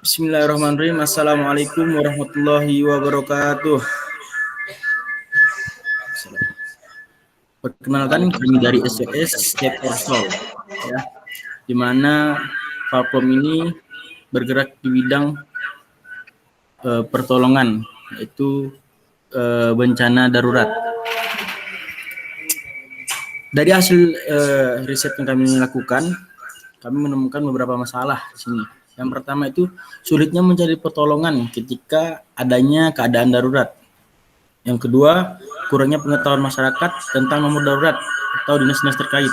Bismillahirrahmanirrahim. Assalamualaikum warahmatullahi wabarakatuh. Perkenalkan kami dari SOS Save Our Soul, ya, di mana platform ini bergerak di bidang pertolongan, yaitu bencana darurat. Dari hasil riset yang kami lakukan, kami menemukan beberapa masalah di sini. Yang pertama itu sulitnya mencari pertolongan ketika adanya keadaan darurat. Yang kedua, kurangnya pengetahuan masyarakat tentang nomor darurat atau dinas-dinas terkait,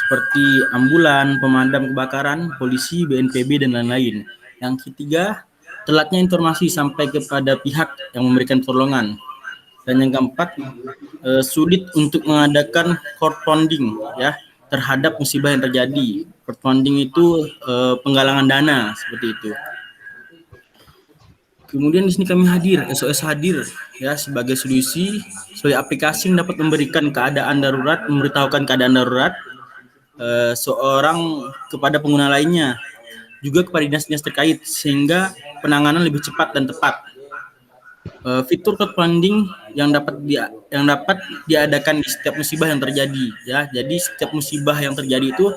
seperti ambulan, pemadam kebakaran, polisi, BNPB, dan lain-lain. Yang ketiga, telatnya informasi sampai kepada pihak yang memberikan pertolongan. Dan yang keempat, sulit untuk mengadakan crowdfunding ya terhadap musibah yang terjadi. Crowdfunding itu penggalangan dana seperti itu. Kemudian di sini kami hadir, SOS hadir ya sebagai solusi, sebagai aplikasi yang dapat memberikan keadaan darurat, memberitahukan keadaan darurat seorang kepada pengguna lainnya, juga kepada dinas-dinas terkait sehingga penanganan lebih cepat dan tepat. Fitur crowdfunding yang dapat diadakan di setiap musibah yang terjadi ya. Jadi setiap musibah yang terjadi itu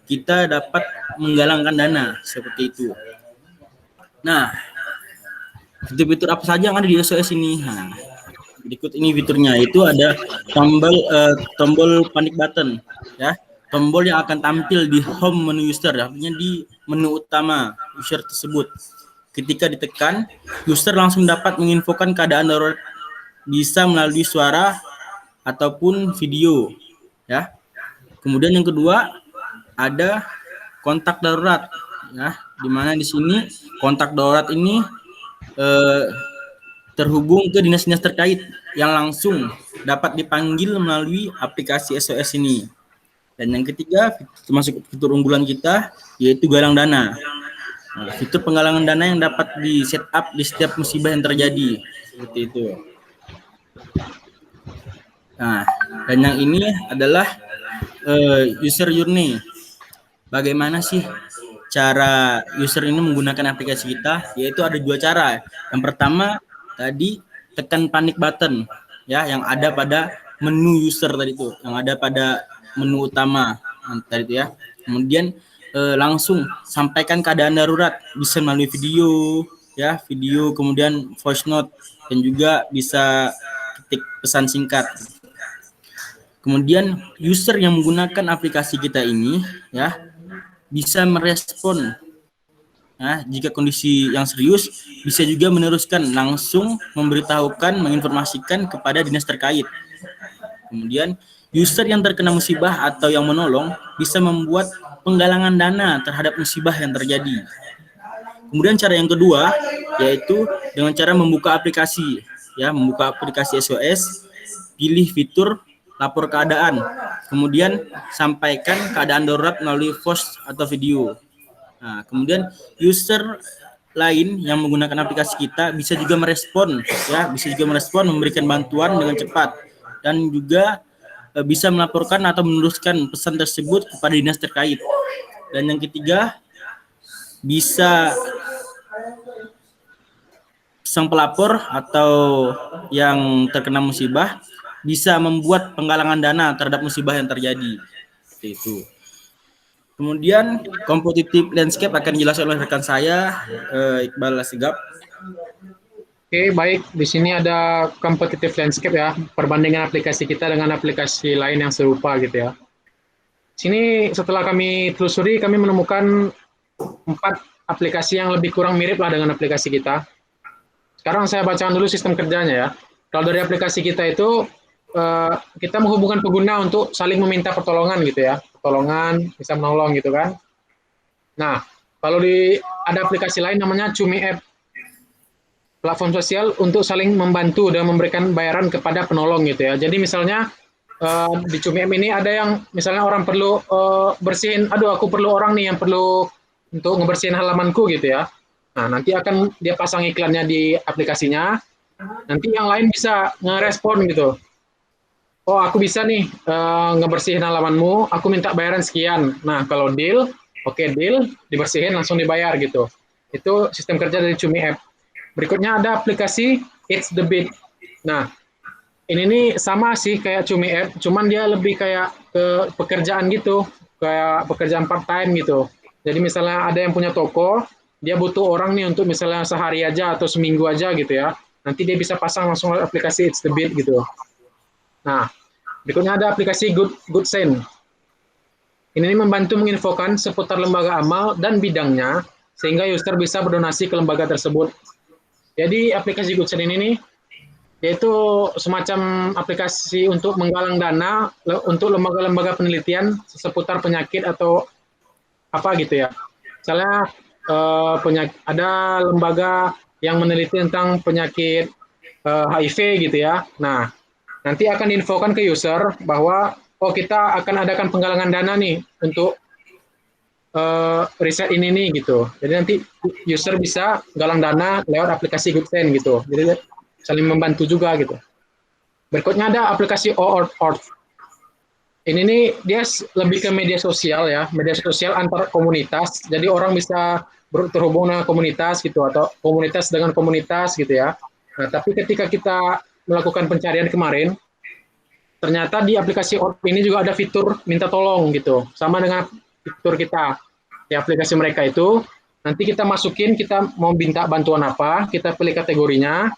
kita dapat menggalangkan dana seperti itu. Nah, fitur-fitur apa saja yang ada di SOS ini? Nah, berikut ini fiturnya, itu ada tombol panic button ya. Tombol yang akan tampil di home menu user, artinya di menu utama user tersebut. Ketika ditekan, user langsung dapat menginfokan keadaan darurat, bisa melalui suara ataupun video ya. Kemudian yang kedua ada kontak darurat ya, di mana di sini kontak darurat ini terhubung ke dinas-dinas terkait yang langsung dapat dipanggil melalui aplikasi SOS ini. Dan yang ketiga, termasuk fitur unggulan kita, yaitu galang dana. Nah, fitur penggalangan dana yang dapat di setup di setiap musibah yang terjadi, seperti itu. Nah, dan yang ini adalah user journey. Bagaimana sih cara user ini menggunakan aplikasi kita? Yaitu ada dua cara. Yang pertama tadi tekan panic button ya, yang ada pada menu user tadi itu, yang ada pada menu utama tadi itu ya. Kemudian langsung sampaikan keadaan darurat, bisa melalui video ya, video, kemudian voice note, dan juga bisa ketik pesan singkat. Kemudian user yang menggunakan aplikasi kita ini ya bisa merespon. Nah, jika kondisi yang serius, bisa juga meneruskan langsung memberitahukan, menginformasikan kepada dinas terkait. Kemudian user yang terkena musibah atau yang menolong bisa membuat penggalangan dana terhadap musibah yang terjadi. Kemudian cara yang kedua yaitu dengan cara membuka aplikasi ya, membuka aplikasi SOS, pilih fitur lapor keadaan, kemudian sampaikan keadaan darurat melalui voice atau video. Nah, kemudian user lain yang menggunakan aplikasi kita bisa juga merespon ya, memberikan bantuan dengan cepat, dan juga bisa melaporkan atau meneruskan pesan tersebut kepada dinas terkait. Dan yang ketiga, bisa sang pelapor atau yang terkena musibah bisa membuat penggalangan dana terhadap musibah yang terjadi. Seperti itu. Kemudian competitive landscape akan dijelaskan oleh rekan saya, Iqbal Asegaf. Oke, baik. Di sini ada competitive landscape ya, perbandingan aplikasi kita dengan aplikasi lain yang serupa gitu ya. Sini setelah kami telusuri, kami menemukan 4 aplikasi yang lebih kurang mirip lah dengan aplikasi kita. Sekarang saya bacakan dulu sistem kerjanya ya. Kalau dari aplikasi kita itu, kita menghubungkan pengguna untuk saling meminta pertolongan gitu ya. Pertolongan, bisa menolong gitu kan. Nah, kalau ada aplikasi lain namanya Cumi App. Platform sosial untuk saling membantu dan memberikan bayaran kepada penolong gitu ya. Jadi misalnya di Cumi App ini ada yang misalnya orang perlu bersihin, aduh aku perlu orang nih yang perlu untuk ngebersihin halamanku gitu ya. Nah, nanti akan dia pasang iklannya di aplikasinya. Nanti yang lain bisa ngerespon gitu. Oh, aku bisa nih ngebersihin halamanmu, aku minta bayaran sekian. Nah, kalau deal, oke deal, dibersihin langsung dibayar gitu. Itu sistem kerja dari Cumi App. Berikutnya ada aplikasi It's the Beat. Nah, ini nih sama sih kayak Cumi App, cuman dia lebih kayak ke pekerjaan gitu, kayak pekerjaan part time gitu. Jadi misalnya ada yang punya toko, dia butuh orang nih untuk misalnya sehari aja atau seminggu aja gitu ya. Nanti dia bisa pasang langsung aplikasi It's the Beat gitu. Nah, berikutnya ada aplikasi GoodSend. Ini membantu menginfokan seputar lembaga amal dan bidangnya, sehingga user bisa berdonasi ke lembaga tersebut. Jadi aplikasi GoodSend ini nih, yaitu semacam aplikasi untuk menggalang dana untuk lembaga-lembaga penelitian seputar penyakit atau apa gitu ya. Misalnya ada lembaga yang meneliti tentang penyakit HIV gitu ya. Nah, nanti akan diinfokan ke user bahwa kita akan adakan penggalangan dana nih untuk riset ini nih gitu. Jadi nanti user bisa galang dana lewat aplikasi GoodSend gitu. Jadi saling membantu juga gitu. Berikutnya ada aplikasi OAuth. Ini nih dia lebih ke media sosial ya, media sosial antar komunitas. Jadi orang bisa terhubung dengan komunitas gitu atau komunitas dengan komunitas gitu ya. Nah, tapi ketika kita melakukan pencarian kemarin, ternyata di aplikasi OAuth ini juga ada fitur minta tolong gitu. Sama dengan fitur kita di aplikasi mereka itu, nanti kita masukin kita mau minta bantuan apa, kita pilih kategorinya,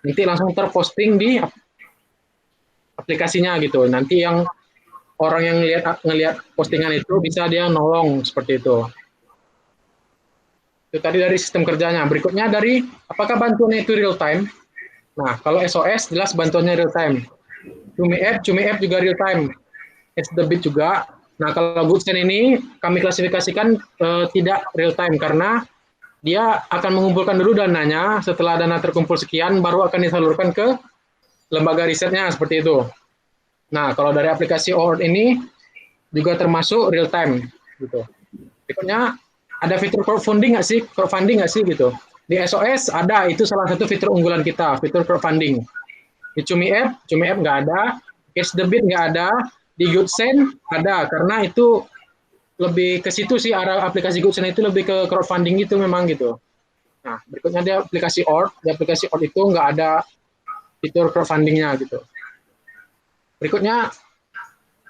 nanti langsung terposting di aplikasinya gitu. Nanti yang orang yang ngelihat postingan itu bisa dia nolong seperti itu. Itu tadi dari sistem kerjanya. Berikutnya dari apakah bantuannya itu real time? Nah, kalau SOS jelas bantuannya real time. Cumi App juga real time. It's the Beat juga. Nah, kalau GoodSend ini kami klasifikasikan tidak real time karena dia akan mengumpulkan dulu dananya, setelah dana terkumpul sekian baru akan disalurkan ke lembaga risetnya seperti itu. Nah, kalau dari aplikasi OAuth ini juga termasuk real time gitu. Berikutnya ada fitur crowdfunding nggak sih gitu. Di SOS ada, itu salah satu fitur unggulan kita, fitur crowdfunding. Di Cumi App nggak ada, It's the Beat nggak ada, di GoodSend ada, karena itu lebih ke situ sih, arah aplikasi GoodSend itu lebih ke crowdfunding gitu memang gitu. Nah, berikutnya ada aplikasi OAuth. Di aplikasi OAuth itu nggak ada fitur crowdfundingnya gitu. Berikutnya,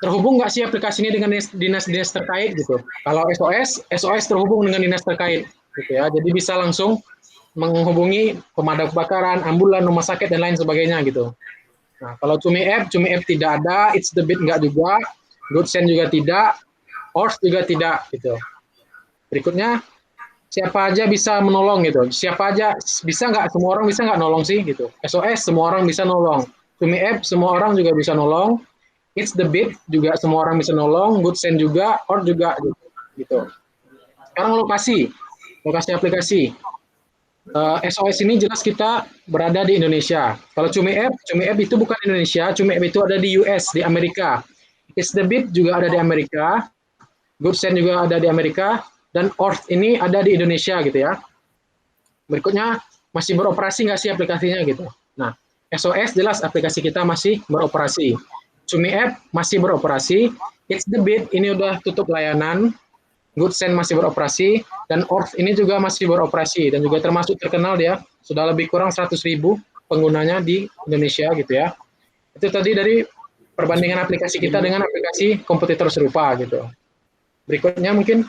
terhubung nggak sih aplikasi ini dengan dinas-dinas terkait gitu. Kalau SOS terhubung dengan dinas terkait gitu ya. Jadi bisa langsung menghubungi pemadam kebakaran, ambulan, rumah sakit dan lain sebagainya gitu. Nah, kalau Cumi App tidak ada, It's the Beat nggak juga, GoodSend juga tidak, OAuth juga tidak gitu. Berikutnya, siapa aja bisa menolong gitu. Siapa aja bisa nggak, semua orang bisa nggak nolong sih gitu. SOS semua orang bisa nolong. Cumi App semua orang juga bisa nolong. It's the Beat juga semua orang bisa nolong. GoodSend juga, OAuth juga gitu. Sekarang lokasi aplikasi. SOS ini jelas kita berada di Indonesia. Kalau Cumi App itu bukan Indonesia. Cumi App itu ada di US, di Amerika. It's the Beat juga ada di Amerika. GoodSend juga ada di Amerika. Dan OAuth ini ada di Indonesia gitu ya. Berikutnya, masih beroperasi nggak sih aplikasinya gitu. Nah, SOS jelas aplikasi kita masih beroperasi. Cumi App masih beroperasi. It's the Beat ini udah tutup layanan. GoodSend masih beroperasi. Dan OAuth ini juga masih beroperasi. Dan juga termasuk terkenal dia. Sudah lebih kurang 100.000 penggunanya di Indonesia gitu ya. Itu tadi dari perbandingan aplikasi kita dengan aplikasi kompetitor serupa gitu. Berikutnya mungkin.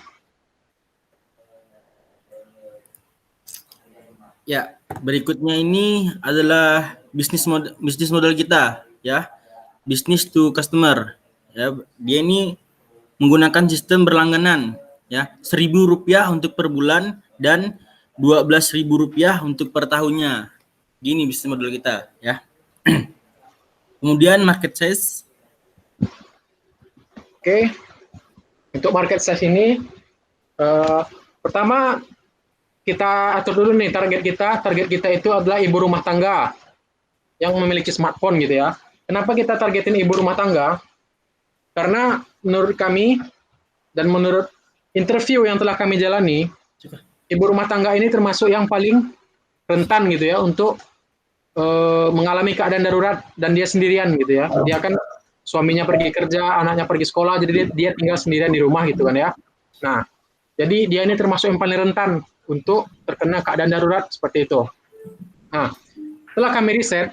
Ya, berikutnya ini adalah bisnis model kita ya. Business to customer. Ya, dia ini menggunakan sistem berlangganan ya, Rp1.000 untuk per bulan dan Rp12.000 untuk per tahunnya. Gini bisnis model kita ya. Kemudian market size. Oke. Untuk market size ini pertama kita atur dulu nih target kita itu adalah ibu rumah tangga yang memiliki smartphone gitu ya. Kenapa kita targetin ibu rumah tangga? Karena menurut kami dan menurut interview yang telah kami jalani, ibu rumah tangga ini termasuk yang paling rentan gitu ya untuk mengalami keadaan darurat dan dia sendirian gitu ya. Dia kan suaminya pergi kerja, anaknya pergi sekolah, jadi dia tinggal sendirian di rumah gitu kan ya. Nah, jadi dia ini termasuk yang paling rentan untuk terkena keadaan darurat seperti itu. Nah, setelah kami riset,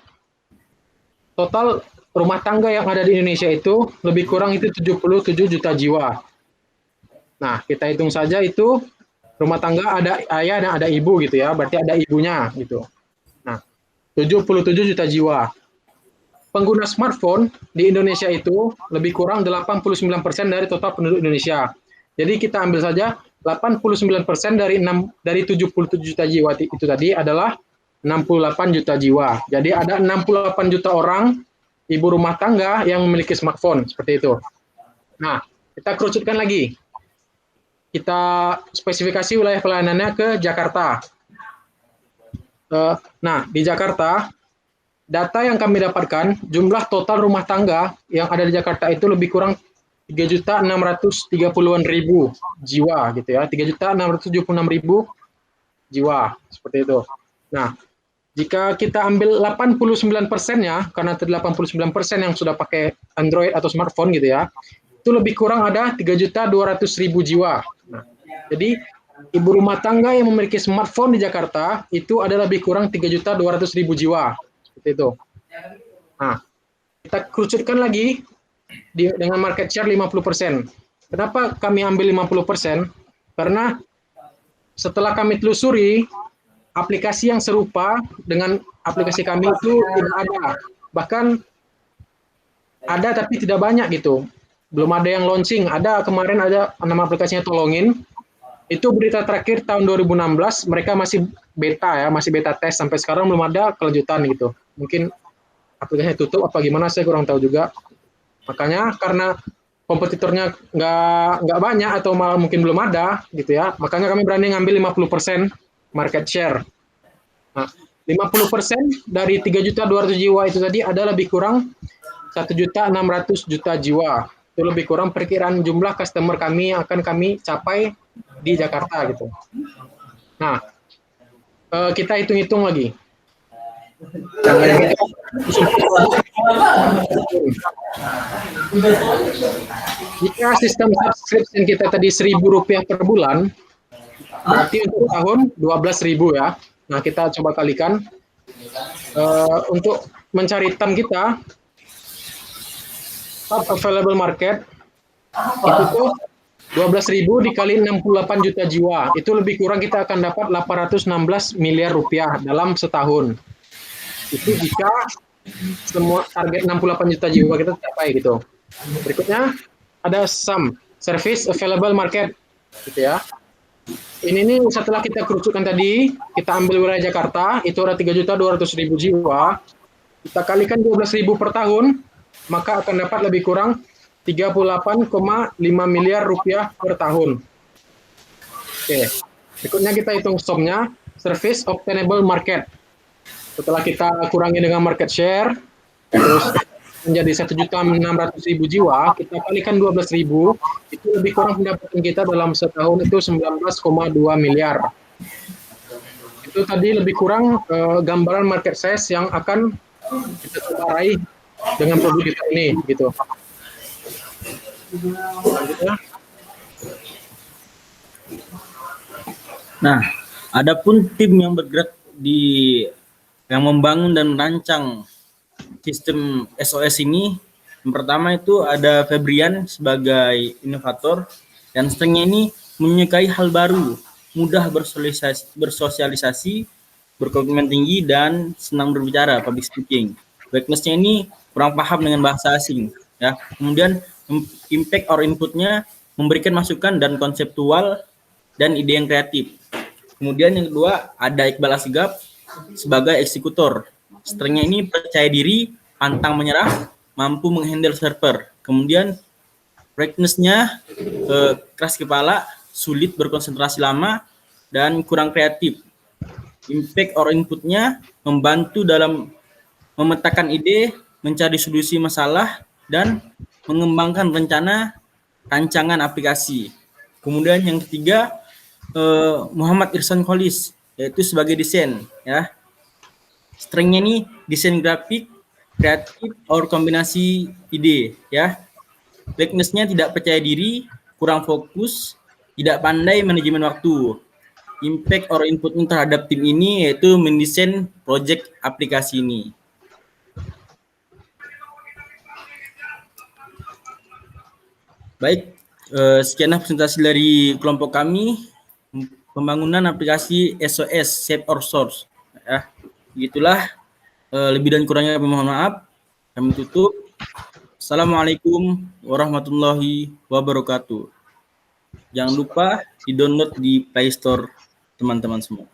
total rumah tangga yang ada di Indonesia itu lebih kurang itu 77 juta jiwa. Nah, kita hitung saja itu rumah tangga ada ayah dan ada ibu gitu ya, berarti ada ibunya gitu. Nah, 77 juta jiwa. Pengguna smartphone di Indonesia itu lebih kurang 89% dari total penduduk Indonesia. Jadi kita ambil saja 89% dari 77 juta jiwa itu tadi adalah 68 juta jiwa. Jadi ada 68 juta orang ibu rumah tangga yang memiliki smartphone seperti itu. Nah, kita kerucutkan lagi. Kita spesifikasi wilayah pelayanannya ke Jakarta. Nah, di Jakarta, data yang kami dapatkan, jumlah total rumah tangga yang ada di Jakarta itu lebih kurang 3.630.000 jiwa gitu ya, 3.676.000 jiwa seperti itu. Nah, jika kita ambil 89%-nya, karena 89% yang sudah pakai Android atau smartphone gitu ya, itu lebih kurang ada 3.200.000 jiwa. Nah, jadi ibu rumah tangga yang memiliki smartphone di Jakarta itu ada lebih kurang 3.200.000 jiwa. Seperti itu. Nah, kita kerucutkan lagi dengan market share 50%. Kenapa kami ambil 50%? Karena setelah kami telusuri, aplikasi yang serupa dengan aplikasi kami itu tidak ada. Bahkan ada tapi tidak banyak gitu. Belum ada yang launching. Ada kemarin ada nama aplikasinya Tolongin. Itu berita terakhir tahun 2016, mereka masih beta ya, masih beta tes sampai sekarang belum ada kelanjutan gitu. Mungkin aplikasinya tutup apa gimana saya kurang tahu juga. Makanya karena kompetitornya nggak banyak atau malah mungkin belum ada gitu ya, makanya kami berani ngambil 50% market share. Nah, 50% dari 3.200 jiwa itu tadi ada lebih kurang 1.600.000 jiwa. Itu lebih kurang perkiraan jumlah customer kami yang akan kami capai di Jakarta gitu. Nah, kita hitung-hitung lagi. Jika sistem subscription kita tadi Rp1.000 per bulan, berarti untuk tahun 12.000 ya. Nah, kita coba kalikan. Untuk mencari term kita, top available market, itu tuh 12.000 dikali 68 juta jiwa. Itu lebih kurang kita akan dapat 816 miliar rupiah dalam setahun. Itu jika semua target 68 juta jiwa kita capai gitu. Berikutnya ada SAM, Service Available Market, gitu ya. Ini nih setelah kita kerucutkan tadi, kita ambil wilayah Jakarta, itu ada 3.200.000 jiwa. Kita kalikan 12.000 per tahun, maka akan dapat lebih kurang 38,5 miliar rupiah per tahun. Oke, berikutnya kita hitung SOM-nya, Service Obtainable Market. Setelah kita kurangi dengan market share, terus menjadi 1.600.000 jiwa, kita kalikan 12.000, itu lebih kurang pendapatan kita dalam setahun itu 19,2 miliar. Itu tadi lebih kurang gambaran market size yang akan kita coba raih dengan produk kita ini, gitu. Nah, adapun tim yang bergerak yang membangun dan merancang sistem SOS ini, yang pertama itu ada Febrian sebagai inovator, dan strength-nya ini menyukai hal baru, mudah bersosialisasi, berkomitmen tinggi, dan senang berbicara, public speaking. Weakness-nya ini kurang paham dengan bahasa asing. Ya. Kemudian impact or input-nya memberikan masukan dan konseptual dan ide yang kreatif. Kemudian yang kedua ada Iqbal Asgab sebagai eksekutor. Strength-nya ini percaya diri, pantang menyerah, mampu menghandle server. Kemudian weakness-nya keras kepala, sulit berkonsentrasi lama, dan kurang kreatif. Impact or input-nya membantu dalam memetakan ide, mencari solusi masalah, dan mengembangkan rancangan aplikasi. Kemudian yang ketiga Muhammad Irsan Kholis, yaitu sebagai desain ya. Strength-nya ini desain grafik, kreatif, or kombinasi ide ya. Weakness-nya tidak percaya diri, kurang fokus, tidak pandai manajemen waktu. impact or inputnya terhadap tim ini yaitu mendesain project aplikasi ini. Baik, sekianlah presentasi dari kelompok kami pembangunan aplikasi SOS Save Our Source. Ya, begitulah. Lebih dan kurangnya kami mohon maaf. Kami tutup. Assalamualaikum warahmatullahi wabarakatuh. Jangan lupa di-download di Play Store teman-teman semua.